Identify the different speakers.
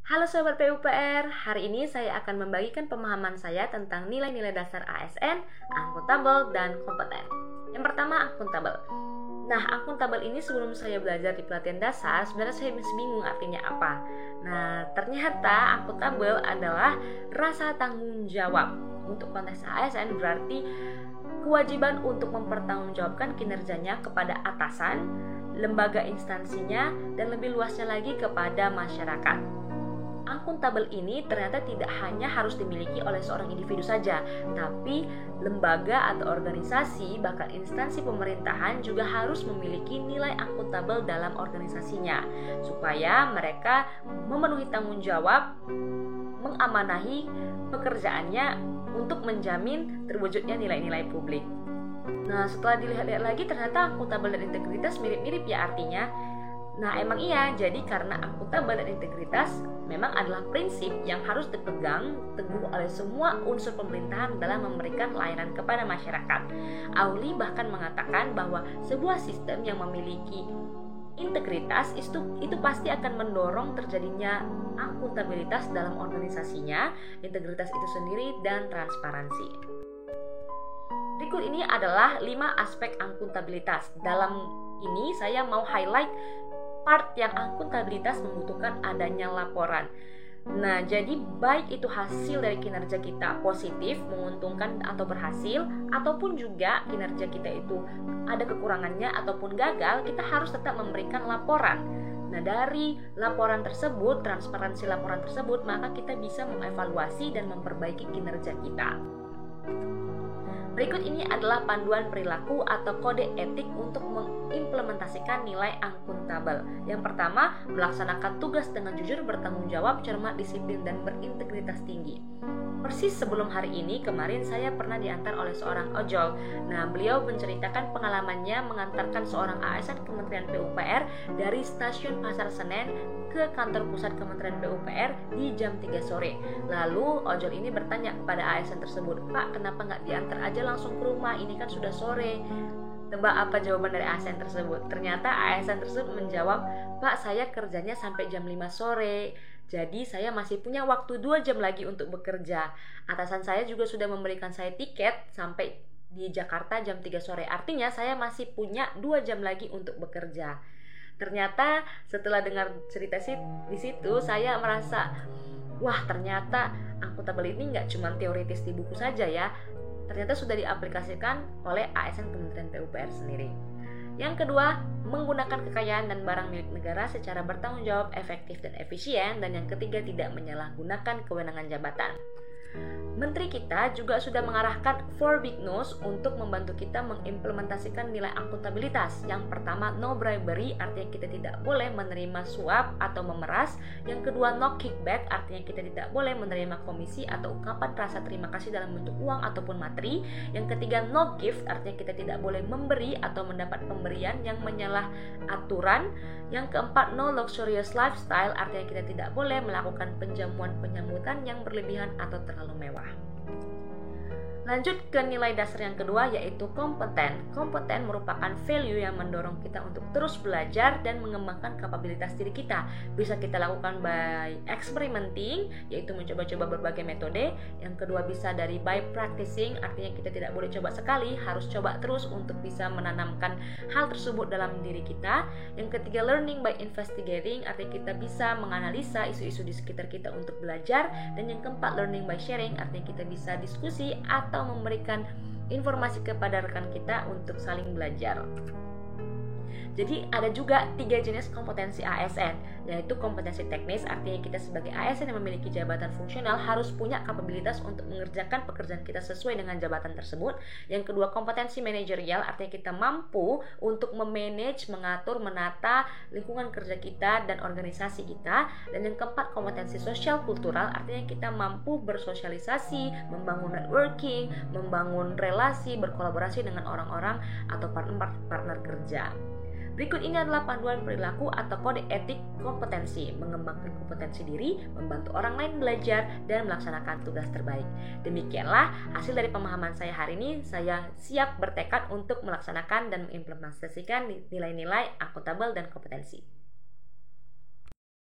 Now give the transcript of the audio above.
Speaker 1: Halo Sobat PUPR, hari ini saya akan membagikan pemahaman saya tentang nilai-nilai dasar ASN, akuntabel, dan kompeten. Yang pertama, akuntabel. Nah, akuntabel ini sebelum saya belajar di pelatihan dasar, sebenarnya saya masih bingung artinya apa. Nah, ternyata akuntabel adalah rasa tanggung jawab. Untuk konteks ASN berarti kewajiban untuk mempertanggungjawabkan kinerjanya kepada atasan, lembaga instansinya, dan lebih luasnya lagi kepada masyarakat. Akuntabel ini ternyata tidak hanya harus dimiliki oleh seorang individu saja, tapi lembaga atau organisasi bahkan instansi pemerintahan juga harus memiliki nilai akuntabel dalam organisasinya supaya mereka memenuhi tanggung jawab, mengamanahi pekerjaannya untuk menjamin terwujudnya nilai-nilai publik. Nah, setelah dilihat-lihat lagi ternyata akuntabel dan integritas mirip-mirip ya artinya. Nah, emang iya, jadi karena akuntabel dan integritas memang adalah prinsip yang harus dipegang teguh oleh semua unsur pemerintahan dalam memberikan layanan kepada masyarakat. Auli bahkan mengatakan bahwa sebuah sistem yang memiliki integritas itu pasti akan mendorong terjadinya akuntabilitas dalam organisasinya, integritas itu sendiri, dan transparansi. Berikut ini adalah 5 aspek akuntabilitas. Dalam ini saya mau highlight part yang akuntabilitas membutuhkan adanya laporan. Nah, jadi baik itu hasil dari kinerja kita positif, menguntungkan atau berhasil, ataupun juga kinerja kita itu ada kekurangannya ataupun gagal, kita harus tetap memberikan laporan. Nah, dari laporan tersebut, transparansi laporan tersebut, maka kita bisa mengevaluasi dan memperbaiki kinerja kita. Berikut ini adalah panduan perilaku atau kode etik untuk mengimplementasikan nilai akuntabel. Yang pertama, melaksanakan tugas dengan jujur, bertanggung jawab, cermat, disiplin, dan berintegritas tinggi. Persis sebelum hari ini, kemarin saya pernah diantar oleh seorang ojol. Nah, beliau menceritakan pengalamannya mengantarkan seorang ASN Kementerian PUPR dari stasiun Pasar Senen ke kantor pusat Kementerian PUPR di jam 3 sore. Lalu ojol ini bertanya kepada ASN tersebut, "Pak, kenapa nggak diantar aja langsung ke rumah? Ini kan sudah sore." Tebak apa jawaban dari ASN tersebut? Ternyata ASN tersebut menjawab, "Pak, saya kerjanya sampai jam 5 sore. Jadi saya masih punya waktu 2 jam lagi untuk bekerja. Atasan saya juga sudah memberikan saya tiket sampai di Jakarta jam 3 sore. Artinya saya masih punya 2 jam lagi untuk bekerja." Ternyata setelah dengar cerita di situ, saya merasa, wah, ternyata akuntabel ini nggak cuma teoritis di buku saja ya. Ternyata sudah diaplikasikan oleh ASN Kementerian PUPR sendiri. Yang kedua, menggunakan kekayaan dan barang milik negara secara bertanggung jawab, efektif, dan efisien. Dan yang ketiga, tidak menyalahgunakan kewenangan jabatan. Menteri kita juga sudah mengarahkan 4 big no's untuk membantu kita mengimplementasikan nilai akuntabilitas. Yang pertama, no bribery, artinya kita tidak boleh menerima suap atau memeras. Yang kedua, no kickback, artinya kita tidak boleh menerima komisi atau ungkapan rasa terima kasih dalam bentuk uang ataupun materi. Yang ketiga, no gift, artinya kita tidak boleh memberi atau mendapat pemberian yang menyalah aturan. Yang keempat, no luxurious lifestyle, artinya kita tidak boleh melakukan penjamuan penyambutan yang berlebihan atau terlalu mewah. Lanjut ke nilai dasar yang kedua, yaitu kompeten. Kompeten merupakan value yang mendorong kita untuk terus belajar dan mengembangkan kapabilitas diri kita. Bisa kita lakukan by experimenting, yaitu mencoba-coba berbagai metode. Yang kedua bisa dari by practicing, artinya kita tidak boleh coba sekali, harus coba terus untuk bisa menanamkan hal tersebut dalam diri kita. Yang ketiga, learning by investigating, artinya kita bisa menganalisa isu-isu di sekitar kita untuk belajar. Dan yang keempat, learning by sharing, artinya kita bisa diskusi atau memberikan informasi kepada rekan kita untuk saling belajar. Jadi ada juga 3 jenis kompetensi ASN, yaitu kompetensi teknis, artinya kita sebagai ASN yang memiliki jabatan fungsional harus punya kapabilitas untuk mengerjakan pekerjaan kita sesuai dengan jabatan tersebut. Yang kedua, kompetensi manajerial, artinya kita mampu untuk memanage, mengatur, menata lingkungan kerja kita dan organisasi kita. Dan yang keempat, kompetensi sosial kultural, artinya kita mampu bersosialisasi, membangun networking, membangun relasi, berkolaborasi dengan orang-orang atau partner kerja. Berikut ini adalah panduan perilaku atau kode etik kompetensi, mengembangkan kompetensi diri, membantu orang lain belajar, dan melaksanakan tugas terbaik. Demikianlah hasil dari pemahaman saya hari ini. Saya siap bertekad untuk melaksanakan dan mengimplementasikan nilai-nilai akuntabel dan kompetensi.